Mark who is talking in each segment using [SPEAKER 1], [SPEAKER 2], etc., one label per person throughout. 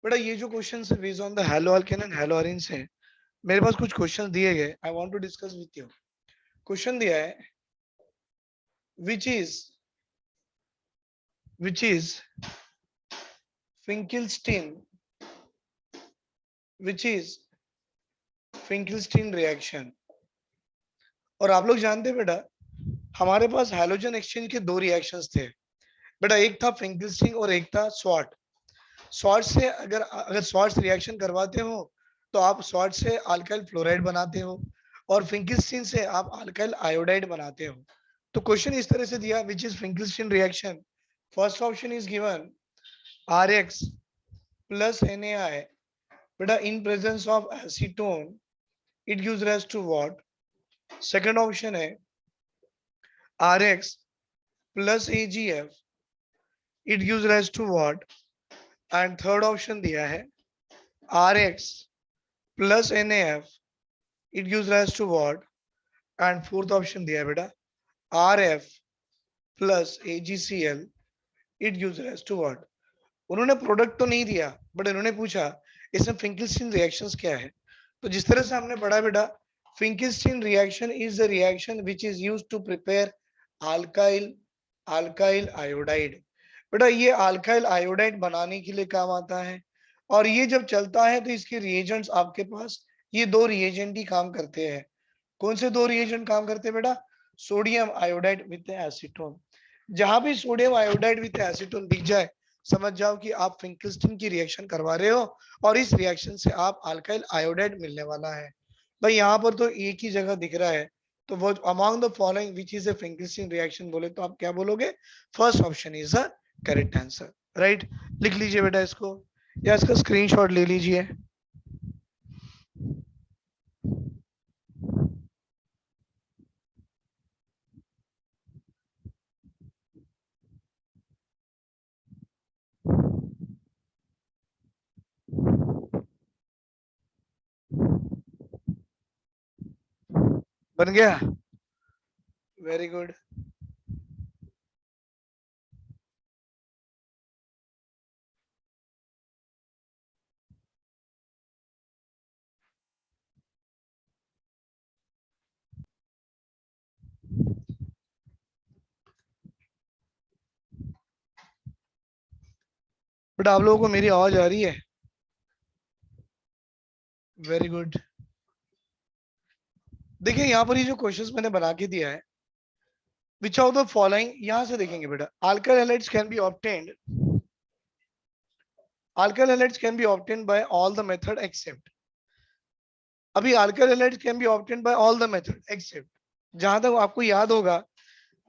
[SPEAKER 1] बेटा ये जो क्वेश्चन है based on the haloalkane and haloarenes है। मेरे पास कुछ क्वेश्चन दिए गए, I want to discuss with you. Question दिया है which is which is Finkelstein which is Finkelstein reaction. और आप लोग जानते हैं बेटा, हमारे पास हैलोजन एक्सचेंज के दो रिएक्शंस थे बेटा, एक था फिंकिल्स्टीन और एक था स्वॉट। स्वॉट से अगर अगर स्वॉट रिएक्शन करवाते हो तो आप स्वॉट से अल्काइल फ्लोराइड बनाते हो और फिंकिल्स्टीन से आप अल्काइल आयोडाइड बनाते हो। तो क्वेश्चन इस तरह से दिया, which is Finkelstein reaction. First option is given RX plus NaI बेटा in presence of acetone, it gives rise to what. Second option है RX plus AgF, it gives rise to what. And third option दिया है RX plus NaF, it gives rise to what? And fourth option दिया है बेटा RF plus AgCl, it gives rise to what? उन्होंने product तो नहीं दिया but इन्होंने पूछा इसमें फिंकिल्स्टीन रिएक्शंस क्या है। तो जिस तरह से हमने पढ़ा बेटा, Finkelstein reaction is the reaction which is used to prepare alkyl alkyl iodide. बेटा ये अल्काइल आयोडाइड बनाने के लिए काम आता है और ये जब चलता है तो इसके रिएजेंट्स आपके पास ये दो रिएजेंट ही काम करते हैं। कौन से दो रिएजेंट काम करते हैं बेटा? Sodium iodide with acetone. जहां भी सोडियम आयोडाइड विद एसीटोन दिख जाए समझ जाओ कि आप फिंकिल्स्टीन की रिएक्शन करवा रहे हो और इस रिएक्शन से आप अल्काइल आयोडाइड मिलने वाला है। भाई यहाँ पर तो एक ही जगह दिख रहा है, तो वो among the following which is a Finkelstein reaction बोले तो आप क्या बोलोगे? First option is the correct answer, right. लिख लीजिए बेटा इसको या इसका स्क्रीनशॉट ले लीजिए। बन गया? Very good. बट आप लोगों को मेरी आवाज आ रही है? Very good. देखिए यहाँ पर ये जो क्वेश्चंस मैंने बना के दिया है, विच ऑफ द फॉलोइंग, यहां से देखेंगे बेटा, alkyl halides can be obtained, alkyl halides can be obtained by all the method except. अभी alkyl halides can be obtained by all the method except, जहां तक आपको याद होगा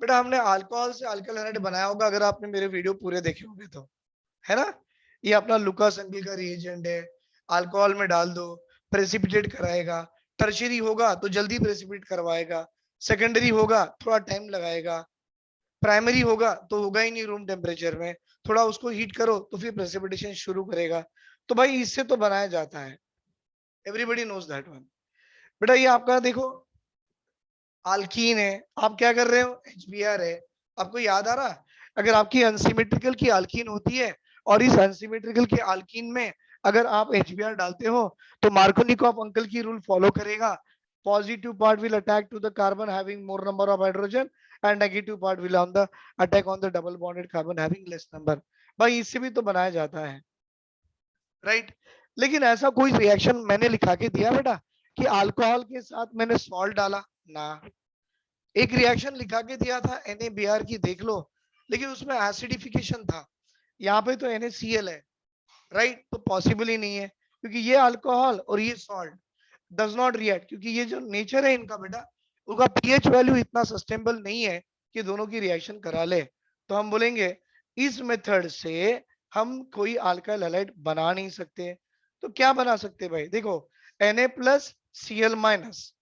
[SPEAKER 1] बेटा हमने अल्कोहल से अल्काइल हैलाइड बनाया होगा, अगर आपने मेरे वीडियो पूरे देखे होंगे तो, है ना। ये अपना लुकास अंगल का रिएजेंट है, अल्कोहल में डाल दो प्रेसिपिटेट कराएगा, टर्शियरी होगा तो जल्दी प्रेसिपिटेट करवाएगा, सेकेंडरी होगा थोड़ा टाइम लगाएगा, प्राइमरी होगा तो होगा ही नहीं रूम टेम्परेचर में, थोड़ा उसको हीट करो तो फिर प्रेसिपिटेशन शुरू करेगा। तो भाई इससे तो बनाया जाता है, एवरीबॉडी नोज दैट वन। बेटा ये आपका देखो अल्कीन है, आप क्या कर रहे हो? HBr है। आपको याद आ रहा, अगर आपकी अनसिमेट्रिकल की अल्कीन होती है और इस अनसिमेट्रिकल के अल्कीन में अगर आप HBr डालते हो तो मार्कोनिकॉफ अंकल की रूल फॉलो करेगा। Positive part will attack to the carbon having more number of hydrogen and negative part will on the attack on the double bonded carbon having less number. भाई इससे भी तो बनाया जाता है, राइट। लेकिन ऐसा कोई रिएक्शन मैंने लिखा के दिया बेटा कि अल्कोहल के साथ मैंने सॉल्ट डाला ना। एक रिएक्शन लिखा के दिया था NaBr की, देख लो, लेकिन उसमें एसिडिफिकेशन था। यहाँ पे तो NaCl है, राइट, तो पॉसिबल ही नहीं है क्योंकि ये अल्कोहल और ये सॉल्ट डज नॉट रिएक्ट, क्योंकि ये जो नेचर है इनका बेटा, उनका pH वैल्यू इतना सस्टेनेबल नहीं है कि दोनों की रिएक्शन करा ले। तो हम बोलेंगे इस मेथड से हम कोई अल्काइल हैलाइड बना नहीं सकते। तो क्या बना सकते भाई? देखो Na plus Cl minus,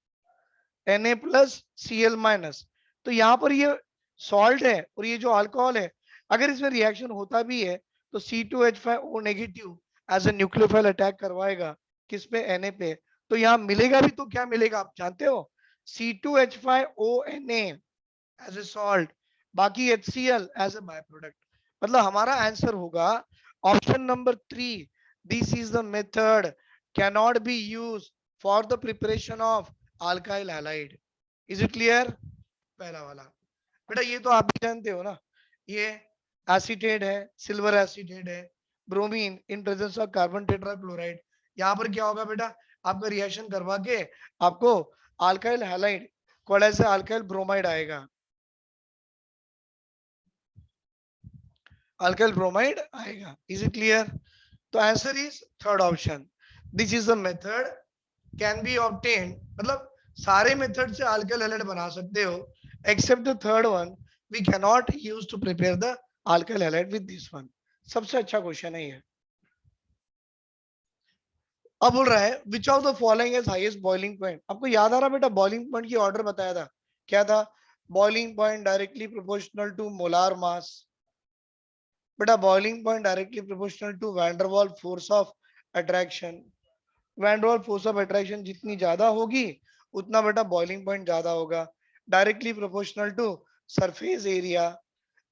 [SPEAKER 1] Na plus Cl minus, तो यहाँ पर ये सॉल्ट है और ये जो अल्कोहल है, अगर इसमें रिएक्शन होता भी है तो C2H5O negative as a nucleophile attack करवाएगा किस पे? Na पे। तो यहाँ मिलेगा भी तो क्या मिलेगा आप जानते हो? C2H5ONa एज ए सॉल्ट, बाकी HCl as a by product. मतलब हमारा आंसर होगा option number 3, This is the method cannot be used for the preparation of alkyl halide. Is it clear? पहला वाला बेटा ये तो आप भी जानते हो ना, ये एसीटेट है, सिल्वर एसीटेट है, bromine in presence of carbon tetrachloride. यहाँ पर क्या होगा बेटा, आपका रिएक्शन करवा के आपको अल्काइल हैलाइड कौन से अल्काइल ब्रोमाइड आएगा, अल्काइल ब्रोमाइड आएगा। Is it clear? तो answer is third option. This is the method can be obtained, मतलब सारे मेथड से अल्काइल हैलाइड बना सकते हो except the third one, we can not use to prepare the alkyl halide with this one. सबसे अच्छा question है ये। अब बोल रहा है which of the following is highest boiling point. आपको याद आ रहा बेटा बॉइलिंग पॉइंट की ऑर्डर बताया था, क्या था? Boiling point directly proportional to molar mass. बेटा boiling point directly proportional to van der Waals force of attraction. Van der Waals force of attraction जितनी ज्यादा होगी उतना बेटा बॉइलिंग पॉइंट ज्यादा होगा। Directly proportional to surface area,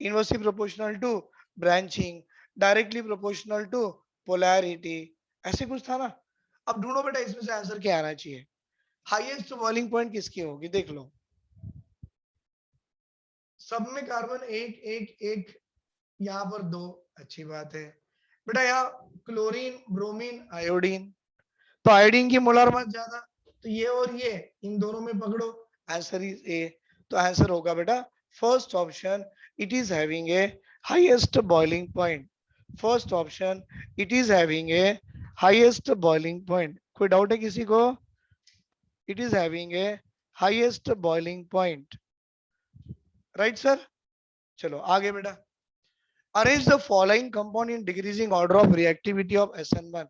[SPEAKER 1] inversely proportional to branching, directly proportional to polarity, ऐसे कुछ था ना। अब ढूंढो बेटा इसमें से आंसर क्या आना चाहिए। हाईएस्ट बॉइलिंग पॉइंट किसकी होगी देख लो। सब में कार्बन एक एक एक, यहाँ पर दो, अच्छी बात है बेटा। यहाँ क्लोरीन ब्रोमीन आयोडीन, तो आयोडीन की मोलर मास ज्यादा, तो ये और ये इन दोनों में पकड़ो, आंसर इज ए। तो आंसर होगा बेटा first option, it is having a highest boiling point. First option it is having a highest boiling point. कोई डाउट है किसी को? It is having a highest boiling point, right sir? चलो आगे बेटा। Arrange the following compound in decreasing order of reactivity of SN1।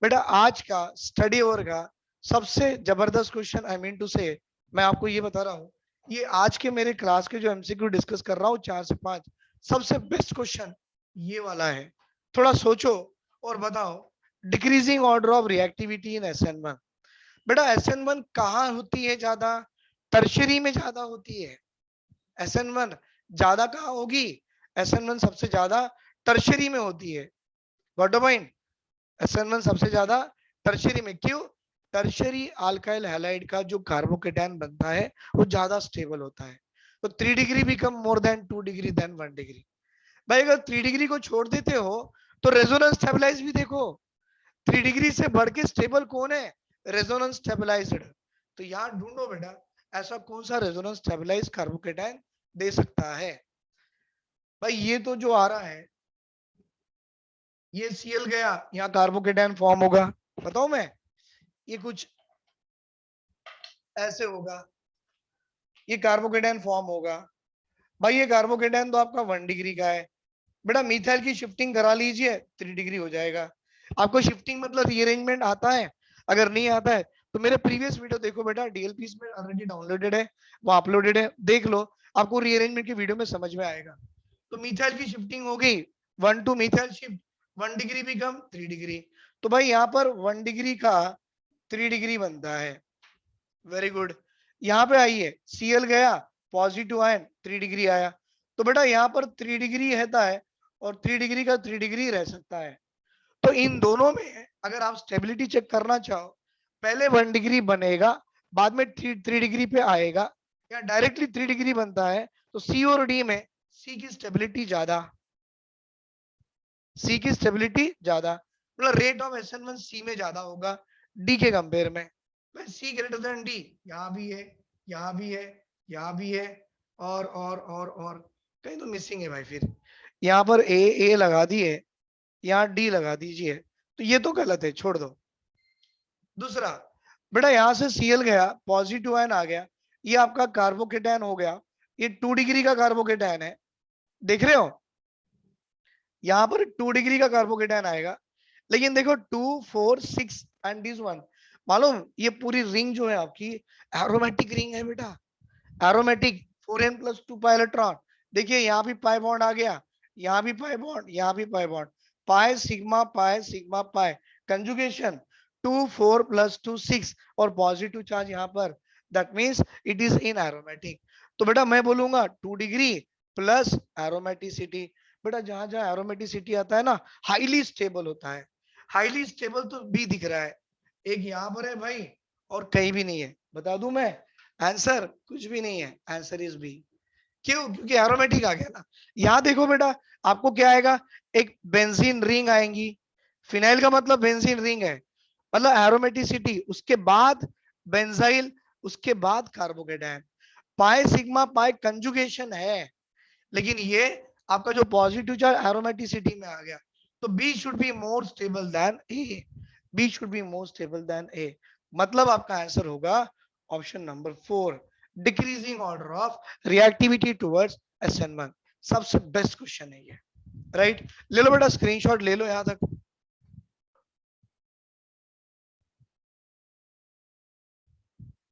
[SPEAKER 1] बेटा आज का स्टडी ओवर का सबसे जबरदस्त क्वेश्चन, आई मीन टू से मैं आपको ये बता रहा हूँ, ये आज के मेरे क्लास के जो MCQ डिस्कस कर रहा हूँ 4 से 5, सबसे बेस्ट क्वेश्चन ये वाला है। थोड़ा सोचो और बताओ, decreasing order of reactivity in SN1। बेटा SN1 कहाँ होती है ज्यादा? टर्शरी में ज्यादा होती है। SN1 ज्यादा कहाँ होगी? SN1 सबसे ज्यादा टर्शरी में होती है। Got the point? SN1 सबसे ज्यादा टर्शरी में। क्यों? टर्शरी अल्काइल हैलाइड का जो कार्बोकेटायन बनता है वो ज्यादा स्टेबल होता है। तो 3 degree become more than 2 degree than 1 degree. भाई अगर 3 डिग्री को छोड़ देते हो तो रेजोनेंस स्टेबलाइज भी देखो, 3 डिग्री से बढ़ के स्टेबल कौन है? Resonance stabilized. तो यहाँ ढूंढो बेटा ऐसा कौन सा रेजोनेंस स्टेबलाइज कार्बोकेटायन दे सकता है। भाई ये तो जो आ रहा है, ये Cl गया, यहाँ कार्बोकेटायन फॉर्म होगा, बताओ मैं, ये कुछ ऐसे होगा, ये कार्बोकेटायन फॉर्म होगा। भाई ये कार्बोकेटायन तो आपका 1 डिग्री का है। बेटा मिथाइल की शिफ्टिंग करा लीजिए, 3 डिग्री हो जाएगा। आपको शिफ्टिंग मतलब रीअरेंजमेंट आता है? अगर नहीं आता है तो मेरे प्रीवियस वीडियो देखो बेटा, DLP में ऑलरेडी डाउनलोडेड है, वो अपलोडेड है, देख लो, आपको रीअरेंजमेंट की वीडियो में समझ में आएगा। तो मिथाइल की शिफ्टिंग हो गई, 1 two methyl shift, 1 degree become 3 degree. तो भाई यहाँ पर 1 डिग्री का 3 डिग्री बनता है। Very good. यहाँ पे आइए, Cl गया, पॉजिटिव आयन 3 डिग्री आया। तो बेटा यहाँ पर 3 डिग्री रहता है और 3 डिग्री का 3 डिग्री रह सकता है। तो इन दोनों में अगर आप स्टेबिलिटी चेक करना चाहो, पहले 1 डिग्री बनेगा, बाद में 3 डिग्री पे आएगा, या डायरेक्टली 3 डिग्री बनता है। तो C और D में C की स्टेबिलिटी ज्यादा, C की स्टेबिलिटी ज्यादा, मतलब रेट ऑफ SN1 C में ज्यादा होगा D के कंपेयर में। C ग्रेटर देन D, यहाँ भी है, यहाँ भी है, यहाँ भी है, और कहीं तो मिसिंग है भाई। फिर यहाँ पर A लगा दिए, यहाँ D लगा दीजिए, तो ये तो गलत है, छोड़ दो। दूसरा बेटा यहाँ से Cl गया, पॉजिटिव आयन आ गया, ये आपका कार्बोकेटायन हो गया, ये 2 डिग्री का कार्बोकेटायन है, देख रहे हो? यहाँ पर 2 डिग्री का कार्बोकेटायन आएगा, लेकिन देखो 2 4 6 एंड दिस वन, मालूम ये पूरी रिंग जो है आपकी एरोमेटिक रिंग है बेटा, एरोमेटिक 4n+2 पाई इलेक्ट्रॉन। देखिए यहाँ भी पाई बॉन्ड आ गया, यहाँ भी पाई बॉन्ड, यहाँ भी pi bond, pi sigma pi conjugation 2 4 + 2 6 और पॉजिटिव चार्ज यहाँ पर, that means it is in aromatic. तो बेटा मैं बोलूंगा 2 डिग्री प्लस एरोमेटिसिटी। बेटा जहां जहां एरोमेटिसिटी आता है ना, हाईली स्टेबल होता है, हाईली स्टेबल तो बी दिख रहा है, एक यहाँ पर है भाई और कहीं भी नहीं है। बता दूं मैं आंसर, कुछ भी नहीं है, आंसर इज बी। क्यों? क्योंकि एरोमेटिक आ गया ना। यहाँ देखो बेटा, आपको क्या आएगा, एक बेंजीन रिंग आएंगी, फिनाइल का मतलब बेंजीन रिंग है, मतलब एरोमेटिसिटी, उसके बाद बेंजाइल, उसके बाद carbocation, pi sigma pi conjugation है, लेकिन ये आपका जो पॉजिटिव चार्ज एरोमेटिसिटी में आ गया, तो B should be more stable than A, B should be more stable than A, मतलब आपका आंसर होगा option number 4, decreasing order of reactivity towards SN1। सबसे बेस्ट क्वेश्चन है ये, राइट? ले लो बेटा स्क्रीनशॉट ले लो यहां तक।